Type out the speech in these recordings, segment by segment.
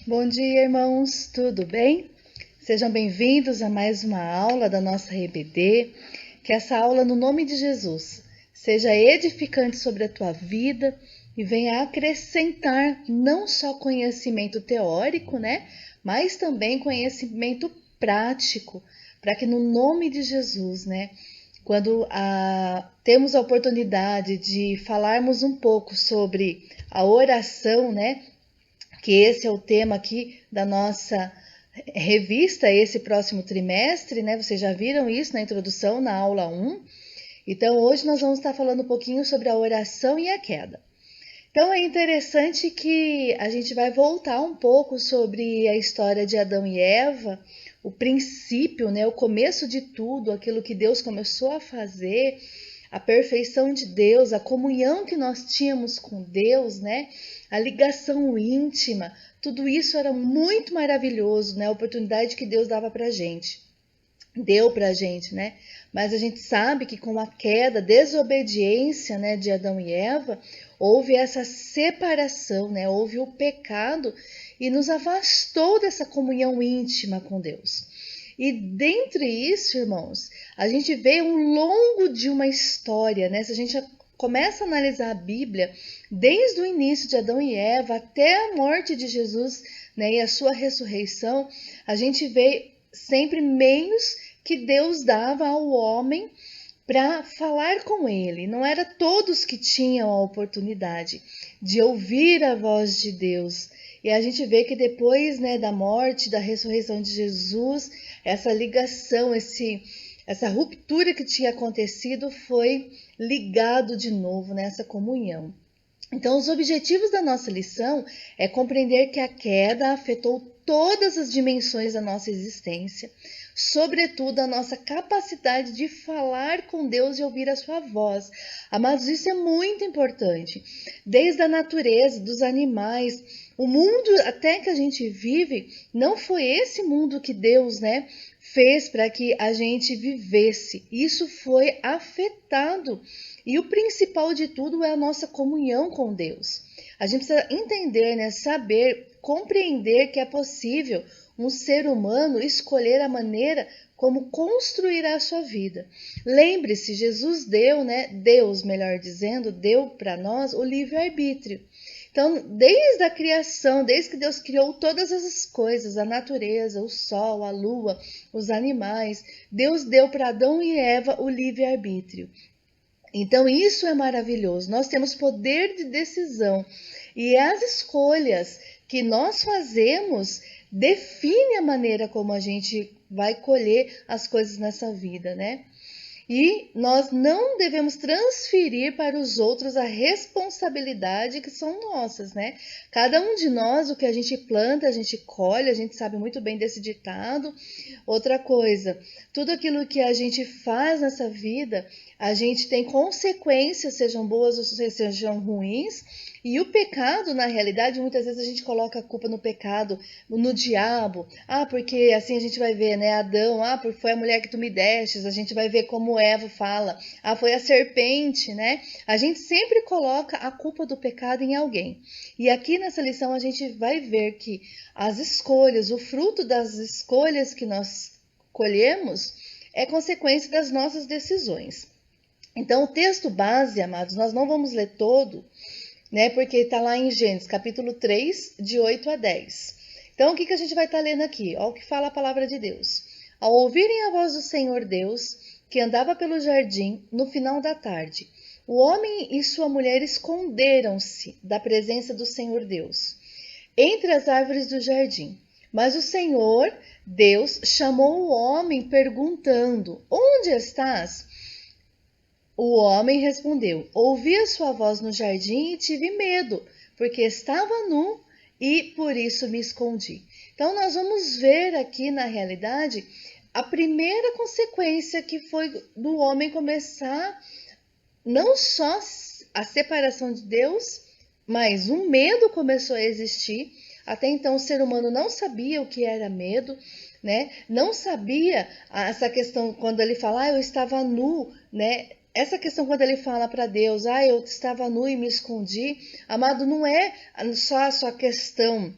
Bom dia, irmãos, tudo bem? Sejam bem-vindos a mais uma aula da nossa EBD. Que essa aula, no nome de Jesus, seja edificante sobre a tua vida e venha acrescentar não só conhecimento teórico, mas também conhecimento prático, para que no nome de Jesus, quando temos a oportunidade de falarmos um pouco sobre a oração, que esse é o tema aqui da nossa revista, esse próximo trimestre, Vocês já viram isso na introdução, na aula 1. Então, hoje nós vamos estar falando um pouquinho sobre a oração e a queda. Então, é interessante que a gente vai voltar um pouco sobre a história de Adão e Eva, o princípio, o começo de tudo, aquilo que Deus começou a fazer, a perfeição de Deus, a comunhão que nós tínhamos com Deus, a ligação íntima, tudo isso era muito maravilhoso, a oportunidade que Deus dava pra gente. Deu pra gente, Mas a gente sabe que com a queda, a desobediência, de Adão e Eva, houve essa separação, houve o pecado e nos afastou dessa comunhão íntima com Deus. E dentre isso, irmãos, a gente vê um longo de uma história, Se a gente começa a analisar a Bíblia, desde o início de Adão e Eva até a morte de Jesus, e a sua ressurreição, a gente vê sempre meios que Deus dava ao homem para falar com ele. Não era todos que tinham a oportunidade de ouvir a voz de Deus. E a gente vê que depois, da morte, da ressurreição de Jesus, essa ligação, essa ruptura que tinha acontecido foi ligado de novo nessa comunhão. Então, os objetivos da nossa lição é compreender que a queda afetou todas as dimensões da nossa existência, sobretudo a nossa capacidade de falar com Deus e ouvir a sua voz. Amados, isso é muito importante. Desde a natureza, dos animais, o mundo até que a gente vive, não foi esse mundo que Deus, fez para que a gente vivesse. Isso foi afetado. E o principal de tudo é a nossa comunhão com Deus. A gente precisa entender, saber, compreender que é possível um ser humano escolher a maneira como construirá a sua vida. Lembre-se, Jesus deu, Deus, melhor dizendo, deu para nós o livre-arbítrio. Então, desde a criação, desde que Deus criou todas as coisas, a natureza, o sol, a lua, os animais, Deus deu para Adão e Eva o livre-arbítrio. Então, isso é maravilhoso. Nós temos poder de decisão e as escolhas que nós fazemos definem a maneira como a gente vai colher as coisas nessa vida, E nós não devemos transferir para os outros a responsabilidade que são nossas, Cada um de nós, o que a gente planta, a gente colhe, a gente sabe muito bem desse ditado. Outra coisa, tudo aquilo que a gente faz nessa vida, a gente tem consequências, sejam boas ou sejam ruins. E o pecado, na realidade, muitas vezes a gente coloca a culpa no pecado, no diabo. Porque assim a gente vai ver, Adão, porque foi a mulher que tu me destes. A gente vai ver como Eva fala, foi a serpente, A gente sempre coloca a culpa do pecado em alguém. E aqui nessa lição a gente vai ver que as escolhas, o fruto das escolhas que nós colhemos é consequência das nossas decisões. Então, o texto base, amados, nós não vamos ler todo, porque está lá em Gênesis, capítulo 3, de 8 a 10. Então, o que a gente vai estar lendo aqui? Olha o que fala a palavra de Deus. Ao ouvirem a voz do Senhor Deus, que andava pelo jardim, no final da tarde, o homem e sua mulher esconderam-se da presença do Senhor Deus, entre as árvores do jardim. Mas o Senhor Deus chamou o homem, perguntando: onde estás? O homem respondeu: ouvi a sua voz no jardim e tive medo, porque estava nu e por isso me escondi. Então, nós vamos ver aqui, na realidade, a primeira consequência que foi do homem começar não só a separação de Deus, mas o medo começou a existir. Até então, o ser humano não sabia o que era medo, Não sabia essa questão, quando ele fala, eu estava nu, Essa questão quando ele fala para Deus, eu estava nu e me escondi, amado, não é só a sua questão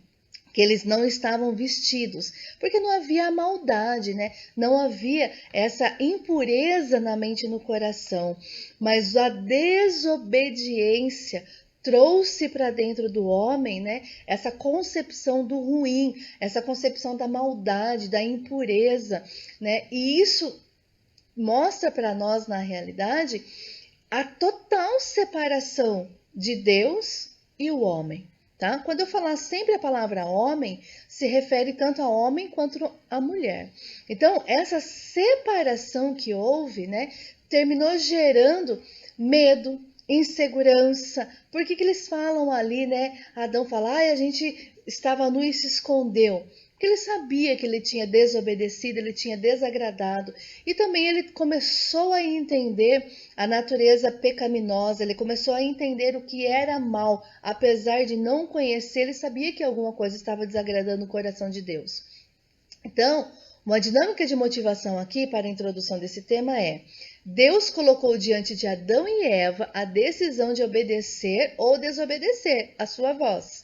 que eles não estavam vestidos, porque não havia a maldade, né? Não havia essa impureza na mente e no coração, mas a desobediência trouxe para dentro do homem, né, essa concepção do ruim, essa concepção da maldade, da impureza, né? E isso mostra para nós, na realidade, a total separação de Deus e o homem. Tá? Quando eu falar sempre a palavra homem, se refere tanto a homem quanto a mulher. Então, essa separação que houve, né, terminou gerando medo, insegurança. Por que eles falam ali, né? Adão fala, a gente estava nu e se escondeu. Porque ele sabia que ele tinha desobedecido, ele tinha desagradado. E também ele começou a entender a natureza pecaminosa, ele começou a entender o que era mal. Apesar de não conhecer, ele sabia que alguma coisa estava desagradando o coração de Deus. Então, uma dinâmica de motivação aqui para a introdução desse tema é: Deus colocou diante de Adão e Eva a decisão de obedecer ou desobedecer a sua voz.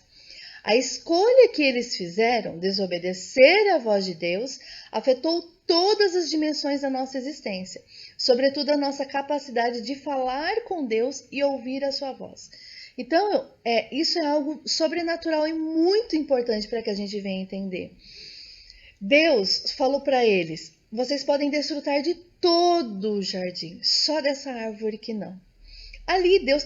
A escolha que eles fizeram, desobedecer à voz de Deus, afetou todas as dimensões da nossa existência, sobretudo a nossa capacidade de falar com Deus e ouvir a sua voz. Então, isso é algo sobrenatural e muito importante para que a gente venha entender. Deus falou para eles, vocês podem desfrutar de todo o jardim, só dessa árvore que não. Ali Deus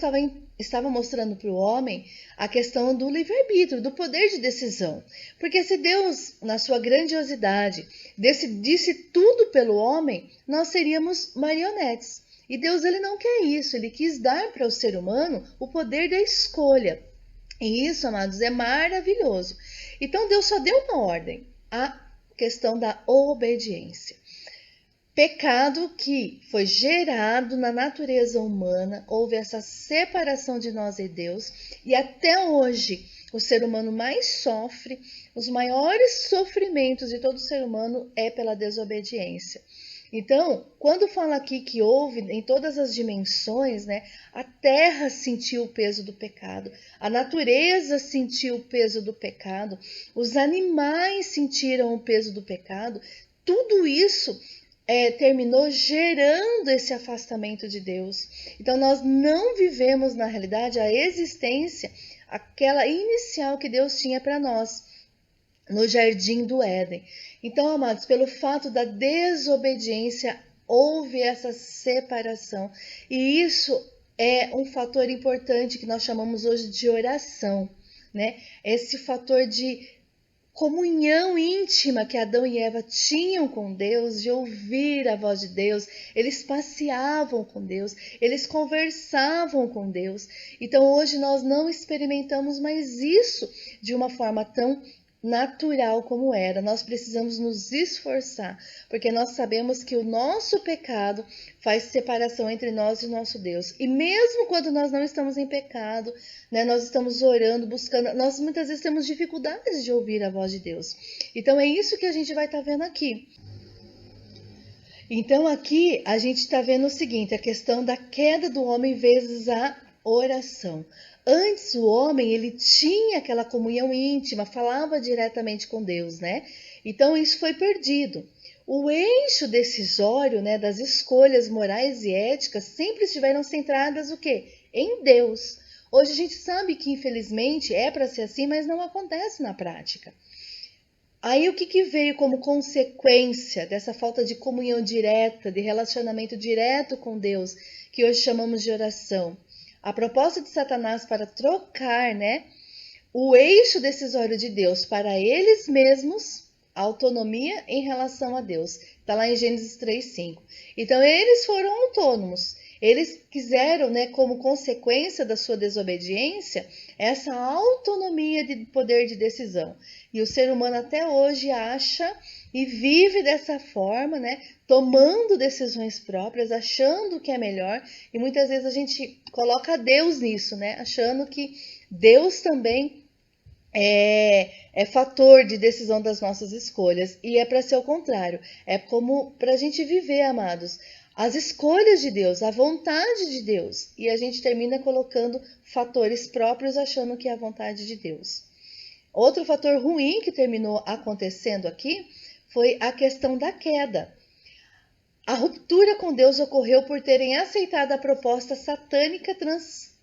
estava mostrando para o homem a questão do livre-arbítrio, do poder de decisão. Porque se Deus, na sua grandiosidade, decidisse tudo pelo homem, nós seríamos marionetes. E Deus ele não quer isso, ele quis dar para o ser humano o poder da escolha. E isso, amados, é maravilhoso. Então Deus só deu uma ordem, a questão da obediência. Pecado que foi gerado na natureza humana, houve essa separação de nós e Deus, e até hoje o ser humano mais sofre, os maiores sofrimentos de todo ser humano é pela desobediência. Então, quando fala aqui que houve em todas as dimensões, né, a terra sentiu o peso do pecado, a natureza sentiu o peso do pecado, os animais sentiram o peso do pecado, tudo isso terminou gerando esse afastamento de Deus. Então nós não vivemos na realidade a existência, aquela inicial que Deus tinha para nós no jardim do Éden. Então, amados, pelo fato da desobediência houve essa separação, e isso é um fator importante que nós chamamos hoje de oração, né? Esse fator de comunhão íntima que Adão e Eva tinham com Deus, de ouvir a voz de Deus, eles passeavam com Deus, eles conversavam com Deus. Então hoje nós não experimentamos mais isso de uma forma tão natural como era. Nós precisamos nos esforçar, porque nós sabemos que o nosso pecado faz separação entre nós e o nosso Deus. E mesmo quando nós não estamos em pecado, né, nós estamos orando, buscando, nós muitas vezes temos dificuldades de ouvir a voz de Deus. Então é isso que a gente vai estar vendo aqui. Então aqui a gente está vendo o seguinte, a questão da queda do homem vezes a oração. Antes o homem, ele tinha aquela comunhão íntima, falava diretamente com Deus, né? Então isso foi perdido. O eixo decisório, né, das escolhas morais e éticas sempre estiveram centradas o quê? Em Deus. Hoje a gente sabe que infelizmente é para ser assim, mas não acontece na prática. Aí o que veio como consequência dessa falta de comunhão direta, de relacionamento direto com Deus, que hoje chamamos de oração? A proposta de Satanás para trocar, né, o eixo decisório de Deus para eles mesmos, a autonomia em relação a Deus. Está lá em Gênesis 3:5. Então eles foram autônomos. Eles quiseram, né, como consequência da sua desobediência, essa autonomia de poder de decisão. E o ser humano até hoje acha e vive dessa forma, né, tomando decisões próprias, achando que é melhor. E muitas vezes a gente coloca Deus nisso, né, achando que Deus também é fator de decisão das nossas escolhas. E é para ser o contrário. É como para a gente viver, amados, as escolhas de Deus, a vontade de Deus. E a gente termina colocando fatores próprios achando que é a vontade de Deus. Outro fator ruim que terminou acontecendo aqui foi a questão da queda. A ruptura com Deus ocorreu por terem aceitado a proposta satânica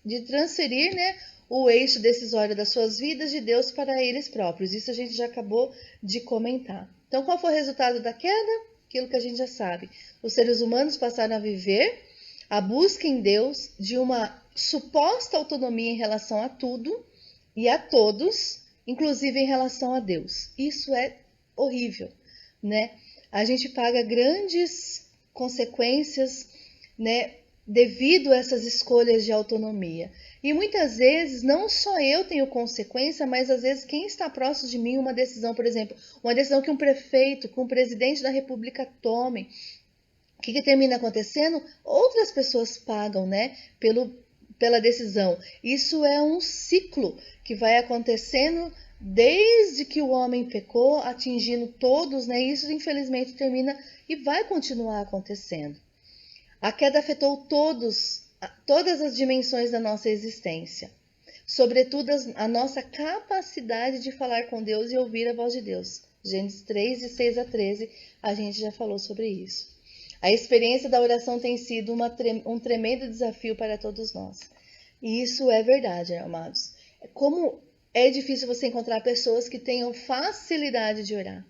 de transferir, né, o eixo decisório das suas vidas de Deus para eles próprios. Isso a gente já acabou de comentar. Então, qual foi o resultado da queda? Aquilo que a gente já sabe. Os seres humanos passaram a viver a busca em Deus de uma suposta autonomia em relação a tudo e a todos, inclusive em relação a Deus. Isso é horrível, né? A gente paga grandes consequências, né, devido a essas escolhas de autonomia. E muitas vezes, não só eu tenho consequência, mas às vezes quem está próximo de mim, uma decisão, por exemplo, uma decisão que um prefeito, que um presidente da república tome, o que termina acontecendo? Outras pessoas pagam, né, pela decisão. Isso é um ciclo que vai acontecendo desde que o homem pecou, atingindo todos, né? Isso infelizmente termina e vai continuar acontecendo. A queda afetou todas as dimensões da nossa existência, sobretudo a nossa capacidade de falar com Deus e ouvir a voz de Deus. Gênesis 3, de 6 a 13, a gente já falou sobre isso. A experiência da oração tem sido um tremendo desafio para todos nós. E isso é verdade, amados. Como é difícil você encontrar pessoas que tenham facilidade de orar.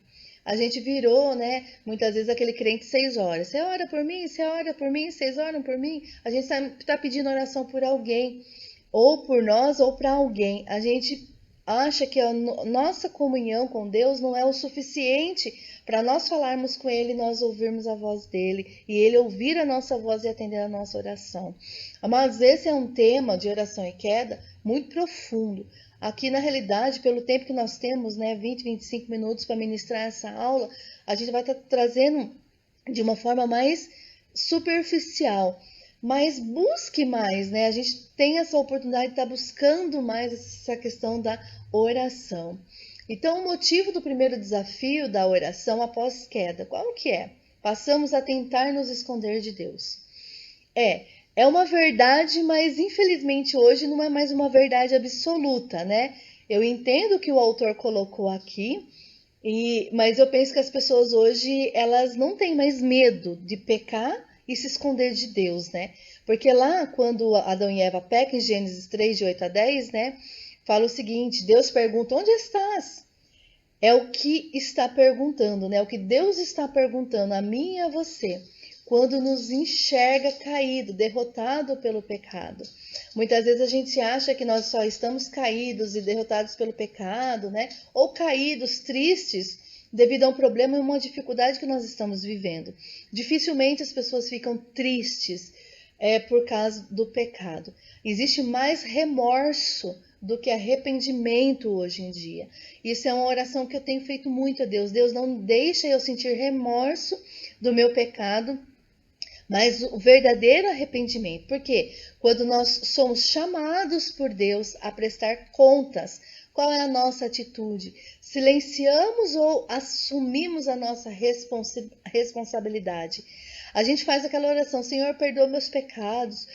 A gente virou, né, muitas vezes aquele crente 6 horas. Você ora por mim, você ora por mim, vocês oram por mim. A gente está pedindo oração por alguém, ou por nós, ou para alguém. A gente acha que a nossa comunhão com Deus não é o suficiente para nós falarmos com Ele, nós ouvirmos a voz dEle, e Ele ouvir a nossa voz e atender a nossa oração. Mas esse é um tema de oração e queda muito profundo. Aqui, na realidade, pelo tempo que nós temos, né, 20, 25 minutos para ministrar essa aula, a gente vai estar trazendo de uma forma mais superficial. Mas busque mais, né? A gente tem essa oportunidade de estar buscando mais essa questão da oração. Então, o motivo do primeiro desafio da oração após queda, qual que é? Passamos a tentar nos esconder de Deus. É uma verdade, mas infelizmente hoje não é mais uma verdade absoluta, né? Eu entendo o que o autor colocou aqui, mas eu penso que as pessoas hoje, elas não têm mais medo de pecar e se esconder de Deus, né? Porque lá, quando Adão e Eva pecam, em Gênesis 3, de 8 a 10, né? Fala o seguinte, Deus pergunta, onde estás? É o que está perguntando, né? O que Deus está perguntando a mim e a você, quando nos enxerga caído, derrotado pelo pecado. Muitas vezes a gente acha que nós só estamos caídos e derrotados pelo pecado, né? Ou caídos, tristes, devido a um problema e uma dificuldade que nós estamos vivendo. Dificilmente as pessoas ficam tristes por causa do pecado. Existe mais remorso do que arrependimento hoje em dia. Isso é uma oração que eu tenho feito muito a Deus. Deus, não deixa eu sentir remorso do meu pecado, mas o verdadeiro arrependimento. Porque quando nós somos chamados por Deus a prestar contas, qual é a nossa atitude? Silenciamos ou assumimos a nossa responsabilidade? A gente faz aquela oração, Senhor, perdoa meus pecados,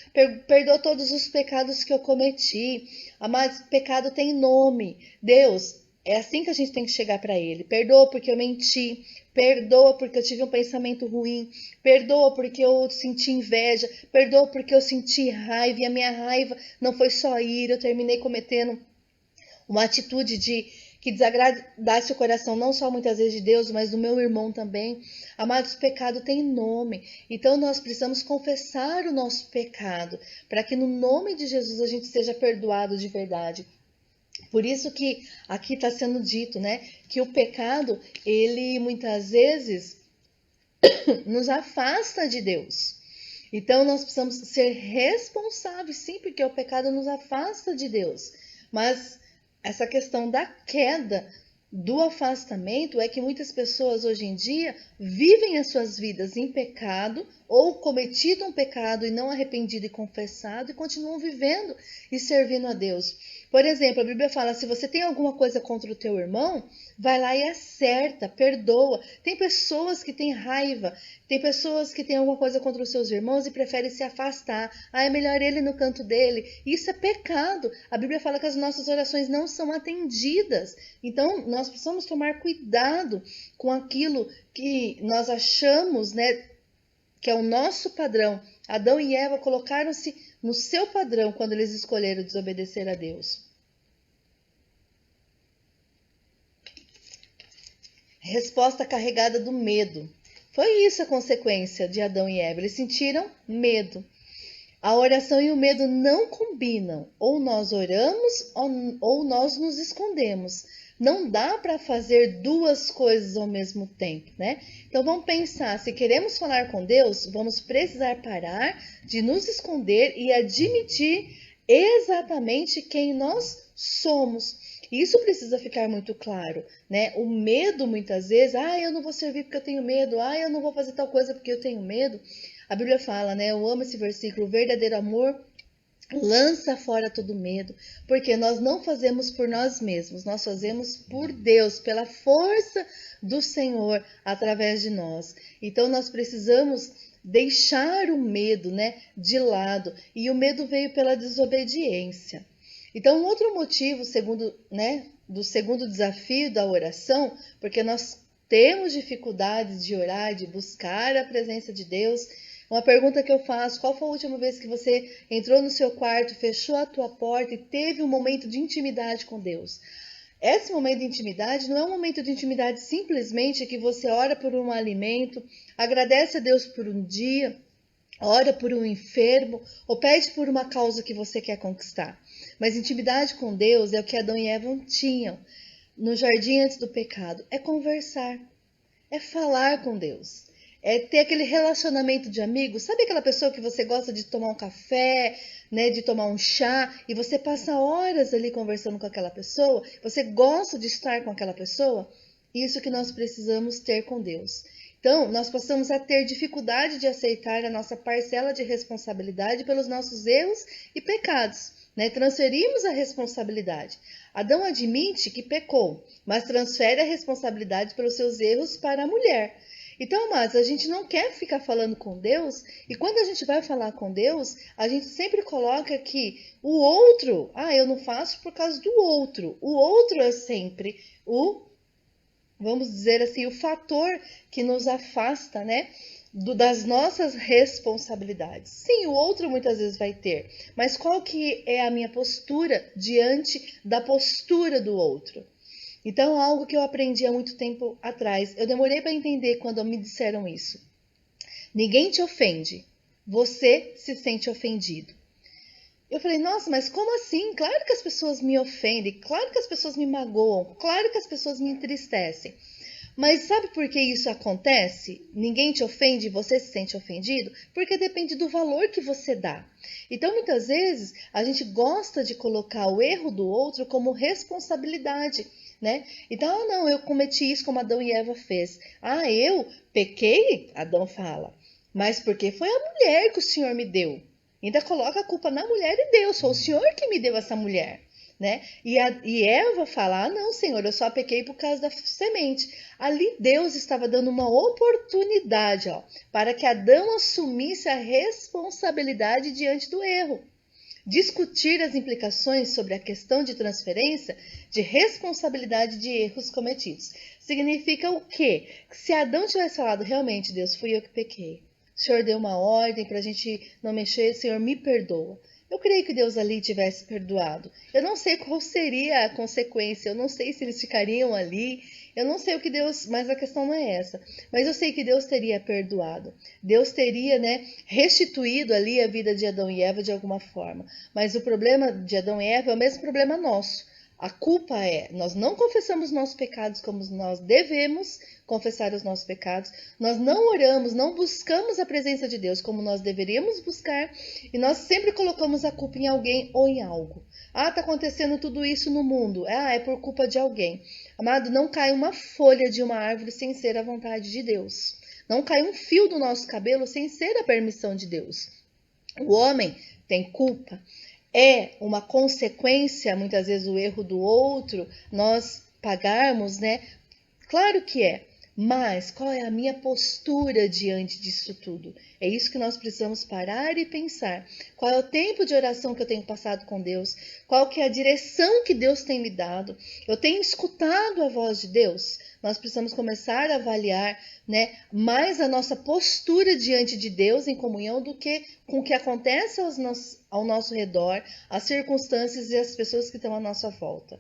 perdoa todos os pecados que eu cometi. Mas pecado tem nome. Deus, é assim que a gente tem que chegar para Ele. Perdoa porque eu menti, perdoa porque eu tive um pensamento ruim, perdoa porque eu senti inveja, perdoa porque eu senti raiva, e a minha raiva não foi só ira, eu terminei cometendo uma atitude que desagradasse o coração, não só muitas vezes de Deus, mas do meu irmão também. Amados, pecado tem nome. Então nós precisamos confessar o nosso pecado, para que no nome de Jesus a gente seja perdoado de verdade. Por isso que aqui está sendo dito, né, que o pecado, ele muitas vezes nos afasta de Deus. Então nós precisamos ser responsáveis, sim, porque o pecado nos afasta de Deus. Mas essa questão da queda do afastamento é que muitas pessoas hoje em dia vivem as suas vidas em pecado ou cometido um pecado e não arrependido e confessado e continuam vivendo e servindo a Deus. Por exemplo, a Bíblia fala, se você tem alguma coisa contra o teu irmão, vai lá e acerta, perdoa. Tem pessoas que têm raiva, tem pessoas que têm alguma coisa contra os seus irmãos e preferem se afastar. Ah, é melhor ele no canto dele. Isso é pecado. A Bíblia fala que as nossas orações não são atendidas. Então, nós precisamos tomar cuidado com aquilo que nós achamos, né, que é o nosso padrão. Adão e Eva colocaram-se no seu padrão quando eles escolheram desobedecer a Deus. Resposta carregada do medo. Foi isso a consequência de Adão e Eva. Eles sentiram medo. A oração e o medo não combinam. Ou nós oramos ou nós nos escondemos. Não dá para fazer duas coisas ao mesmo tempo, né? Então vamos pensar, se queremos falar com Deus, vamos precisar parar de nos esconder e admitir exatamente quem nós somos. Isso precisa ficar muito claro, né? O medo muitas vezes, eu não vou servir porque eu tenho medo, eu não vou fazer tal coisa porque eu tenho medo. A Bíblia fala, né? Eu amo esse versículo, o verdadeiro amor lança fora todo medo, porque nós não fazemos por nós mesmos, nós fazemos por Deus, pela força do Senhor através de nós. Então nós precisamos deixar o medo, né, de lado, e o medo veio pela desobediência. Então, um outro motivo, do segundo desafio da oração, porque nós temos dificuldades de orar, de buscar a presença de Deus. Uma pergunta que eu faço, qual foi a última vez que você entrou no seu quarto, fechou a tua porta e teve um momento de intimidade com Deus? Esse momento de intimidade não é um momento de intimidade simplesmente que você ora por um alimento, agradece a Deus por um dia, ora por um enfermo ou pede por uma causa que você quer conquistar. Mas intimidade com Deus é o que Adão e Eva tinham no jardim antes do pecado. É conversar, é falar com Deus. É ter aquele relacionamento de amigo. Sabe aquela pessoa que você gosta de tomar um café, né, de tomar um chá, e você passa horas ali conversando com aquela pessoa? Você gosta de estar com aquela pessoa? Isso que nós precisamos ter com Deus. Então, nós passamos a ter dificuldade de aceitar a nossa parcela de responsabilidade pelos nossos erros e pecados, né? Transferimos a responsabilidade. Adão admite que pecou, mas transfere a responsabilidade pelos seus erros para a mulher. Então, amados, a gente não quer ficar falando com Deus, e quando a gente vai falar com Deus, a gente sempre coloca que o outro, eu não faço por causa do outro. O outro é sempre vamos dizer assim, o fator que nos afasta, né, das nossas responsabilidades. Sim, o outro muitas vezes vai ter, mas qual que é a minha postura diante da postura do outro? Então, algo que eu aprendi há muito tempo atrás, eu demorei para entender quando me disseram isso. Ninguém te ofende, você se sente ofendido. Eu falei, nossa, mas como assim? Claro que as pessoas me ofendem, claro que as pessoas me magoam, claro que as pessoas me entristecem. Mas sabe por que isso acontece? Ninguém te ofende e você se sente ofendido? Porque depende do valor que você dá. Então, muitas vezes, a gente gosta de colocar o erro do outro como responsabilidade, né? Então, não, eu cometi isso como Adão e Eva fez. Eu pequei, Adão fala, mas porque foi a mulher que o Senhor me deu. Ainda coloca a culpa na mulher e Deus, foi o Senhor que me deu essa mulher, né? E Eva fala, não, Senhor, eu só pequei por causa da semente. Ali Deus estava dando uma oportunidade, para que Adão assumisse a responsabilidade diante do erro. Discutir as implicações sobre a questão de transferência de responsabilidade de erros cometidos. Significa o quê? Que se Adão tivesse falado, realmente, Deus, fui eu que pequei. O Senhor deu uma ordem para a gente não mexer, Senhor, me perdoa. Eu creio que Deus ali tivesse perdoado. Eu não sei qual seria a consequência, eu não sei se eles ficariam ali, eu não sei o que Deus, mas a questão não é essa. Mas eu sei que Deus teria perdoado. Deus teria, restituído ali a vida de Adão e Eva de alguma forma. Mas o problema de Adão e Eva é o mesmo problema nosso. A culpa é, nós não confessamos nossos pecados como nós devemos confessar os nossos pecados, nós não oramos, não buscamos a presença de Deus como nós deveríamos buscar, e nós sempre colocamos a culpa em alguém ou em algo. Está acontecendo tudo isso no mundo, é por culpa de alguém. Amado, não cai uma folha de uma árvore sem ser a vontade de Deus. Não cai um fio do nosso cabelo sem ser a permissão de Deus. O homem tem culpa. É uma consequência, muitas vezes, o erro do outro, nós pagarmos, né? Claro que é. Mas qual é a minha postura diante disso tudo? É isso que nós precisamos parar e pensar. Qual é o tempo de oração que eu tenho passado com Deus? Qual que é a direção que Deus tem me dado? Eu tenho escutado a voz de Deus? Nós precisamos começar a avaliar, né, mais a nossa postura diante de Deus em comunhão do que com o que acontece ao nosso redor, as circunstâncias e as pessoas que estão à nossa volta.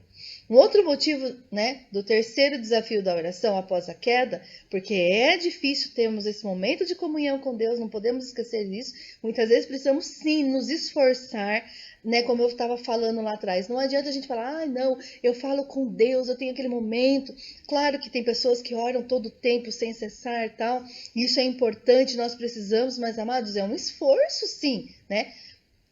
Um outro motivo, né, do terceiro desafio da oração após a queda, porque é difícil termos esse momento de comunhão com Deus, não podemos esquecer disso. Muitas vezes precisamos sim nos esforçar, né, como eu estava falando lá atrás. Não adianta a gente falar, não, eu falo com Deus, eu tenho aquele momento. Claro que tem pessoas que oram todo o tempo sem cessar e tal. Isso é importante, nós precisamos, mas amados, é um esforço sim, né?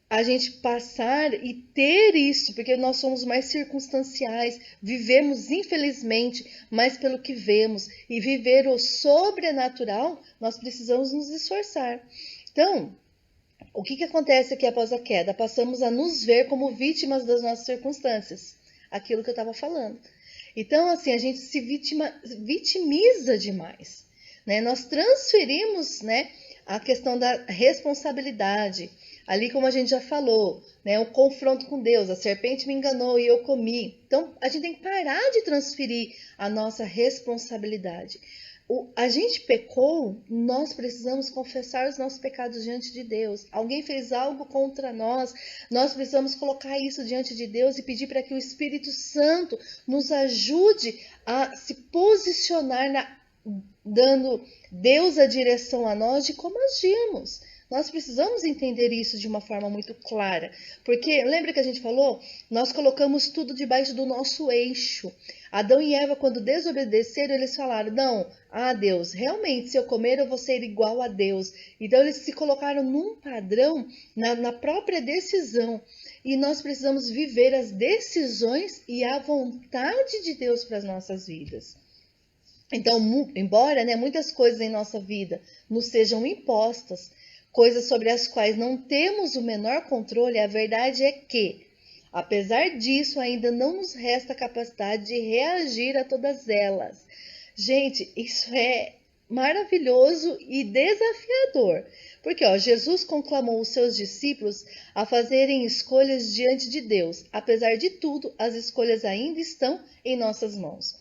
A gente passar e ter isso, porque nós somos mais circunstanciais, vivemos infelizmente mais pelo que vemos, e viver o sobrenatural, nós precisamos nos esforçar. Então, o que acontece aqui após a queda? Passamos a nos ver como vítimas das nossas circunstâncias, aquilo que eu estava falando. Então, assim, a gente se vitimiza demais, né? Nós transferimos, né, a questão da responsabilidade. Ali, como a gente já falou, né, o confronto com Deus, a serpente me enganou e eu comi. Então, a gente tem que parar de transferir a nossa responsabilidade. A gente pecou, nós precisamos confessar os nossos pecados diante de Deus. Alguém fez algo contra nós, nós precisamos colocar isso diante de Deus e pedir para que o Espírito Santo nos ajude a se posicionar, dando Deus a direção a nós de como agirmos. Nós precisamos entender isso de uma forma muito clara, porque lembra que a gente falou? Nós colocamos tudo debaixo do nosso eixo. Adão e Eva, quando desobedeceram, eles falaram, não, Deus, realmente, se eu comer eu vou ser igual a Deus. Então eles se colocaram num padrão, na própria decisão. E nós precisamos viver as decisões e a vontade de Deus para as nossas vidas. Então, embora, né, muitas coisas em nossa vida nos sejam impostas, coisas sobre as quais não temos o menor controle, a verdade é que, apesar disso, ainda não nos resta a capacidade de reagir a todas elas. Gente, isso é maravilhoso e desafiador, porque Jesus conclamou os seus discípulos a fazerem escolhas diante de Deus. Apesar de tudo, as escolhas ainda estão em nossas mãos.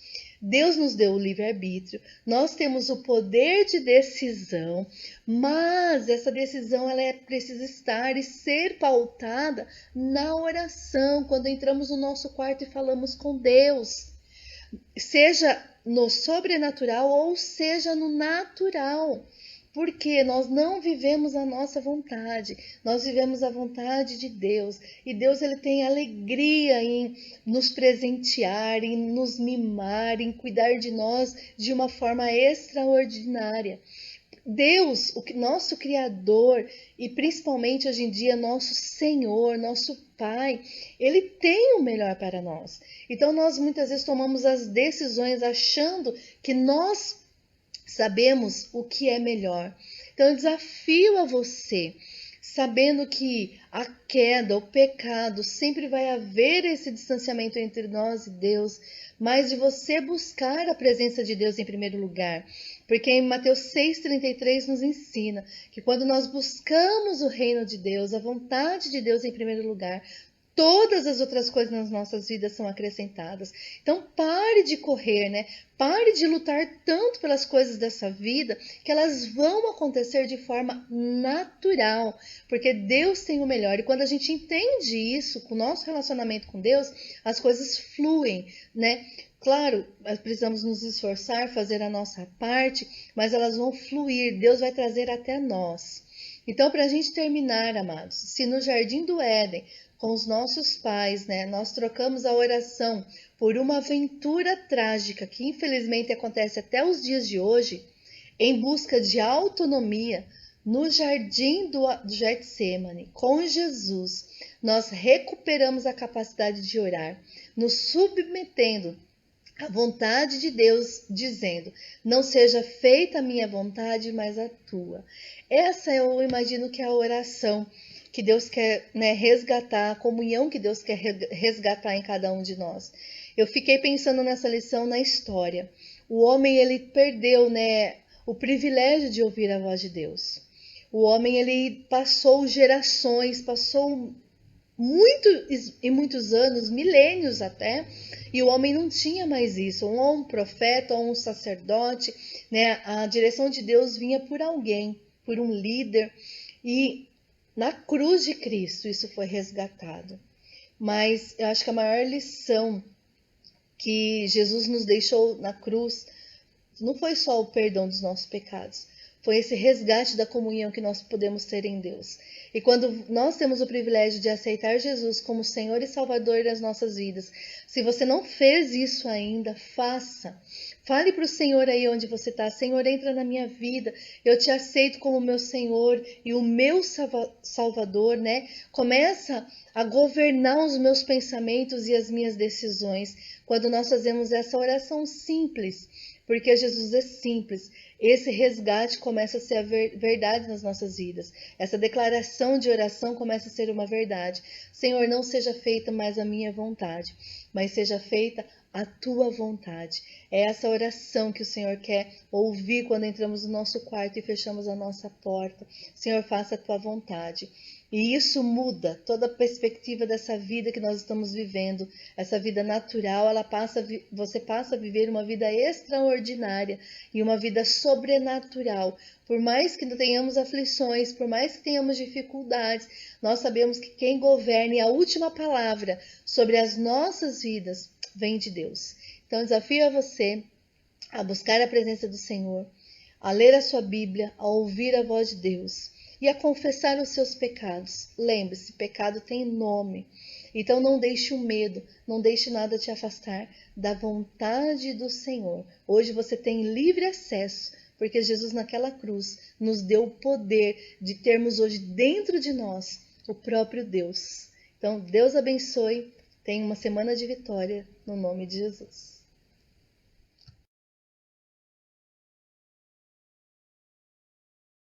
Deus nos deu o livre-arbítrio, nós temos o poder de decisão, mas essa decisão ela precisa estar e ser pautada na oração, quando entramos no nosso quarto e falamos com Deus, seja no sobrenatural ou seja no natural. Porque nós não vivemos a nossa vontade, nós vivemos a vontade de Deus. E Deus ele tem alegria em nos presentear, em nos mimar, em cuidar de nós de uma forma extraordinária. Deus, o nosso Criador e principalmente hoje em dia nosso Senhor, nosso Pai, Ele tem o melhor para nós. Então nós muitas vezes tomamos as decisões achando que nós sabemos o que é melhor. Então eu desafio a você, sabendo que a queda, o pecado, sempre vai haver esse distanciamento entre nós e Deus, mas de você buscar a presença de Deus em primeiro lugar. Porque em Mateus 6,33 nos ensina que quando nós buscamos o reino de Deus, a vontade de Deus em primeiro lugar, todas as outras coisas nas nossas vidas são acrescentadas. Então pare de correr, né? Pare de lutar tanto pelas coisas dessa vida, que elas vão acontecer de forma natural, porque Deus tem o melhor. E quando a gente entende isso, com o nosso relacionamento com Deus, as coisas fluem, né? Claro, precisamos nos esforçar, fazer a nossa parte, mas elas vão fluir, Deus vai trazer até nós. Então, para a gente terminar, amados, se no Jardim do Éden, com os nossos pais, né, nós trocamos a oração por uma aventura trágica que infelizmente acontece até os dias de hoje, em busca de autonomia, no jardim do Getsemane, com Jesus, nós recuperamos a capacidade de orar, nos submetendo a vontade de Deus, dizendo: não seja feita a minha vontade, mas a tua. Essa eu imagino que é a oração que Deus quer, né, resgatar, a comunhão que Deus quer resgatar em cada um de nós. Eu fiquei pensando nessa lição na história. O homem, ele perdeu, né, o privilégio de ouvir a voz de Deus. O homem, ele passou gerações, passou muitos anos, milênios até, e o homem não tinha mais isso, ou um profeta, ou um sacerdote, né? A direção de Deus vinha por alguém, por um líder, e na cruz de Cristo isso foi resgatado. Mas eu acho que a maior lição que Jesus nos deixou na cruz não foi só o perdão dos nossos pecados, foi esse resgate da comunhão que nós podemos ter em Deus. E quando nós temos o privilégio de aceitar Jesus como Senhor e Salvador das nossas vidas, se você não fez isso ainda, faça. Fale para o Senhor aí onde você está: Senhor, entra na minha vida, eu te aceito como meu Senhor e o meu Salvador, né? Começa a governar os meus pensamentos e as minhas decisões. Quando nós fazemos essa oração simples, porque Jesus é simples, esse resgate começa a ser a verdade nas nossas vidas. Essa declaração de oração começa a ser uma verdade. Senhor, não seja feita mais a minha vontade, mas seja feita a tua vontade. É essa oração que o Senhor quer ouvir quando entramos no nosso quarto e fechamos a nossa porta. Senhor, faça a tua vontade. E isso muda toda a perspectiva dessa vida que nós estamos vivendo. Essa vida natural, você passa a viver uma vida extraordinária e uma vida sobrenatural. Por mais que tenhamos aflições, por mais que tenhamos dificuldades, nós sabemos que quem governa e a última palavra sobre as nossas vidas vem de Deus. Então, desafio a você a buscar a presença do Senhor, a ler a sua Bíblia, a ouvir a voz de Deus e a confessar os seus pecados. Lembre-se, pecado tem nome. Então não deixe o medo, não deixe nada te afastar da vontade do Senhor. Hoje você tem livre acesso, porque Jesus naquela cruz nos deu o poder de termos hoje dentro de nós o próprio Deus. Então Deus abençoe, tenha uma semana de vitória no nome de Jesus.